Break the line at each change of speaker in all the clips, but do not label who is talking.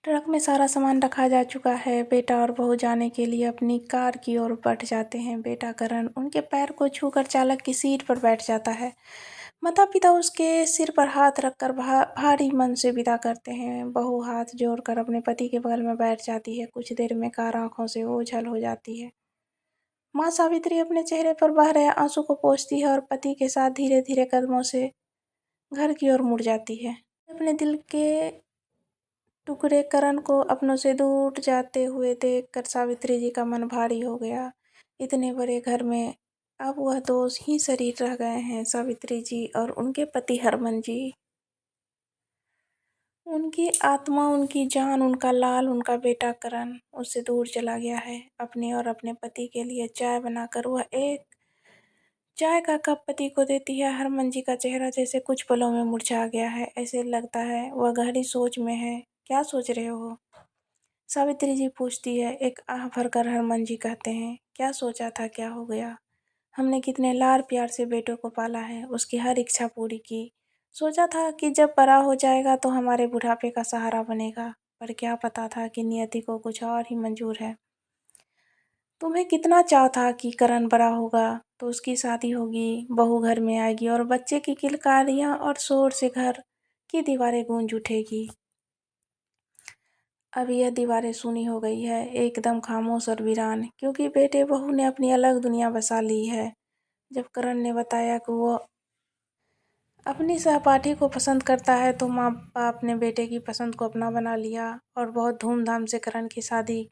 Truck में सारा सामान रखा जा चुका है। बेटा और बहू जाने के लिए अपनी कार की ओर बढ़ जाते हैं। बेटा करण उनके पैर को छूकर चालक की सीट पर बैठ जाता है। माता-पिता उसके सिर पर हाथ रखकर भारी मन से विदा करते हैं। बहू हाथ जोड़कर अपने पति के बगल में बैठ जाती है। कुछ देर में कार आंखों से ओझल हो जाती है। माँ सावित्री अपने चेहरे पर बह रहे आंसू को पोंछती है और पति के साथ धीरे-धीरे कदमों से घर की ओर मुड़ जाती है। अपने दिल के टुकड़े करण को अपनों से दूर जाते हुए देखकर सावित्री जी का मन भारी हो गया। इतने बड़े घर में अब वह दो ही शरीर रह गए हैं, सावित्री जी और उनके पति हरमन जी। उनकी आत्मा, उनकी जान, उनका लाल, उनका बेटा करण उससे दूर चला गया है। अपने और अपने पति के लिए चाय बनाकर वह एक चाय का कप पति को देती है। हरमन जी का चेहरा जैसे कुछ पलों में मुरझा गया है। ऐसे लगता है वह गहरी सोच में है। क्या सोच रहे हो? सावित्री जी पूछती है। एक आह भरकर हरमन जी कहते हैं, क्या सोचा था, क्या हो गया? हमने कितने लाड़ प्यार से बेटों को पाला है, उसकी हर इच्छा पूरी की। सोचा था कि जब बड़ा हो जाएगा तो हमारे बुढ़ापे का सहारा बनेगा, पर क्या पता था कि नियति को कुछ और ही मंजूर है। तुम्हें कितना चाव था कि करण बड़ा होगा तो उसकी शादी होगी, बहू घर में आएगी और बच्चे की किलकारियां और शोर से घर की दीवारें गूंज उठेगी। अब यह दीवारें सूनी हो गई है, एकदम खामोश और वीरान, क्योंकि बेटे बहू ने अपनी अलग दुनिया बसा ली है। जब करण ने बताया कि वो अपनी सहपाठी को पसंद करता है तो माँ बाप ने बेटे की पसंद को अपना बना लिया और बहुत धूमधाम से करण की शादी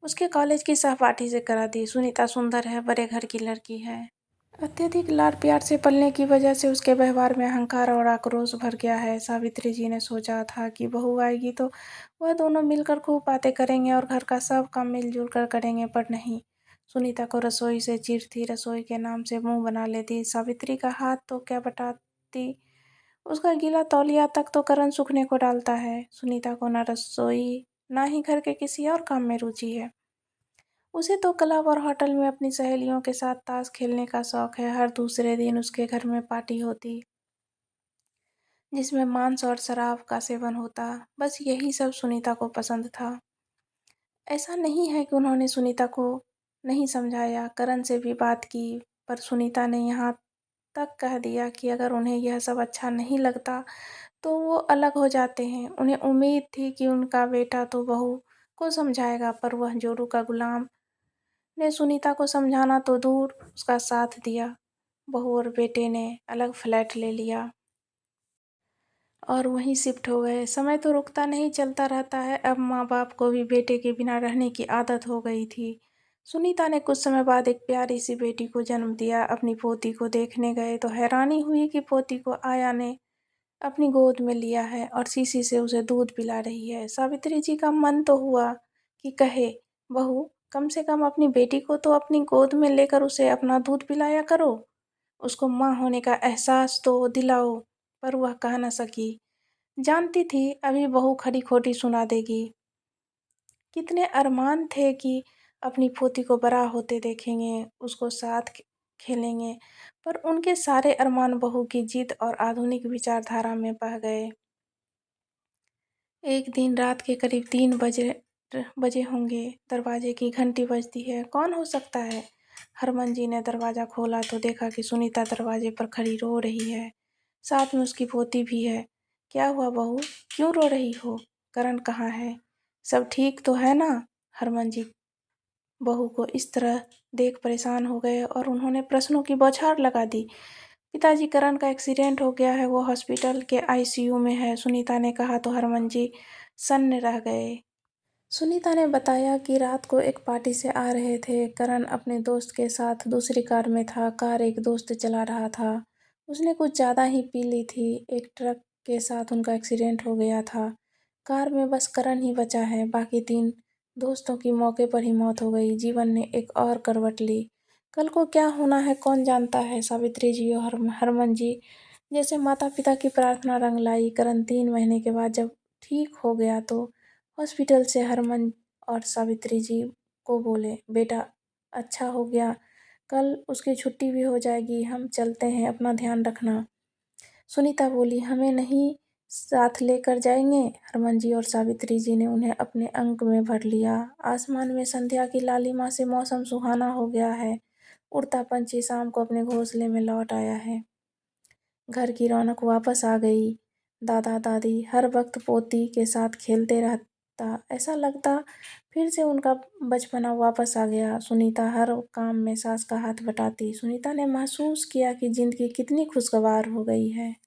उसके कॉलेज की सहपाठी से करा दी। सुनीता सुंदर है, बड़े घर की लड़की है। अत्यधिक लाड़ प्यार से पलने की वजह से उसके व्यवहार में अहंकार और आक्रोश भर गया है। सावित्री जी ने सोचा था कि बहू आएगी तो वह दोनों मिलकर खूब बातें करेंगे और घर का सब काम मिलजुल कर करेंगे, पर नहीं। सुनीता को रसोई से चिढ़ती, रसोई के नाम से मुंह बना लेती। सावित्री का हाथ तो क्या बटाती, उसका गीला तौलिया तक तो करण सूखने को डालता है। सुनीता को ना रसोई ना ही घर के किसी और काम में रुचि है। उसे तो क्लब और होटल में अपनी सहेलियों के साथ ताश खेलने का शौक है। हर दूसरे दिन उसके घर में पार्टी होती जिसमें मांस और शराब का सेवन होता। बस यही सब सुनीता को पसंद था। ऐसा नहीं है कि उन्होंने सुनीता को नहीं समझाया, करण से भी बात की, पर सुनीता ने यहाँ तक कह दिया कि अगर उन्हें यह सब अच्छा नहीं लगता तो वो अलग हो जाते हैं। उन्हें उम्मीद थी कि उनका बेटा तो बहू को समझाएगा, पर वह जोरू का गुलाम ने सुनीता को समझाना तो दूर उसका साथ दिया। बहू और बेटे ने अलग फ्लैट ले लिया और वहीं शिफ्ट हो गए। समय तो रुकता नहीं, चलता रहता है। अब माँ बाप को भी बेटे के बिना रहने की आदत हो गई थी। सुनीता ने कुछ समय बाद एक प्यारी सी बेटी को जन्म दिया। अपनी पोती को देखने गए तो हैरानी हुई कि पोती को आया ने अपनी गोद में लिया है और शीशी से उसे दूध पिला रही है। सावित्री जी का मन तो हुआ कि कहे, बहू कम से कम अपनी बेटी को तो अपनी गोद में लेकर उसे अपना दूध पिलाया करो, उसको माँ होने का एहसास तो दिलाओ। पर वह कह न सकी। जानती थी अभी बहू खरी खोटी सुना देगी। कितने अरमान थे कि अपनी पोती को बड़ा होते देखेंगे, उसको साथ खेलेंगे, पर उनके सारे अरमान बहू की जिद और आधुनिक विचारधारा में बह गए। एक दिन रात के करीब 3 बजे होंगे। दरवाजे की घंटी बजती है। कौन हो सकता है? हरमन जी ने दरवाज़ा खोला तो देखा कि सुनीता दरवाजे पर खड़ी रो रही है। साथ में उसकी पोती भी है। क्या हुआ बहू, क्यों रो रही हो? करण कहाँ है? सब ठीक तो है ना? हरमन जी बहू को इस तरह देख परेशान हो गए और उन्होंने प्रश्नों की बौछार लगा दी। पिताजी करण का एक्सीडेंट हो गया है, वो हॉस्पिटल के आईसीयू में है, सुनीता ने कहा तो हरमन जी सन्न रह गए। सुनीता ने बताया कि रात को एक पार्टी से आ रहे थे। करण अपने दोस्त के साथ दूसरी कार में था। कार एक दोस्त चला रहा था। उसने कुछ ज़्यादा ही पी ली थी। एक ट्रक के साथ उनका एक्सीडेंट हो गया था। कार में बस करण ही बचा है। बाकी 3 दोस्तों की मौके पर ही मौत हो गई। जीवन ने एक और करवट ली। कल को क्या होना है कौन जानता है। सावित्री जी और हरमन जी जैसे माता पिता की प्रार्थना रंग लाई। करण 3 महीने के बाद जब ठीक हो गया तो हॉस्पिटल से हरमन और सावित्री जी को बोले, बेटा अच्छा हो गया, कल उसकी छुट्टी भी हो जाएगी, हम चलते हैं, अपना ध्यान रखना। सुनीता बोली, हमें नहीं साथ लेकर जाएंगे। हरमन जी और सावित्री जी ने उन्हें अपने अंक में भर लिया। आसमान में संध्या की लालिमा से मौसम सुहाना हो गया है। उड़ता पंछी शाम को अपने घोंसले में लौट आया है। घर की रौनक वापस आ गई। दादा दादी हर वक्त पोती के साथ खेलते रहता, ऐसा लगता फिर से उनका बचपना वापस आ गया। सुनीता हर काम में सास का हाथ बटाती। सुनीता ने महसूस किया कि जिंदगी कितनी खुशगवार हो गई है।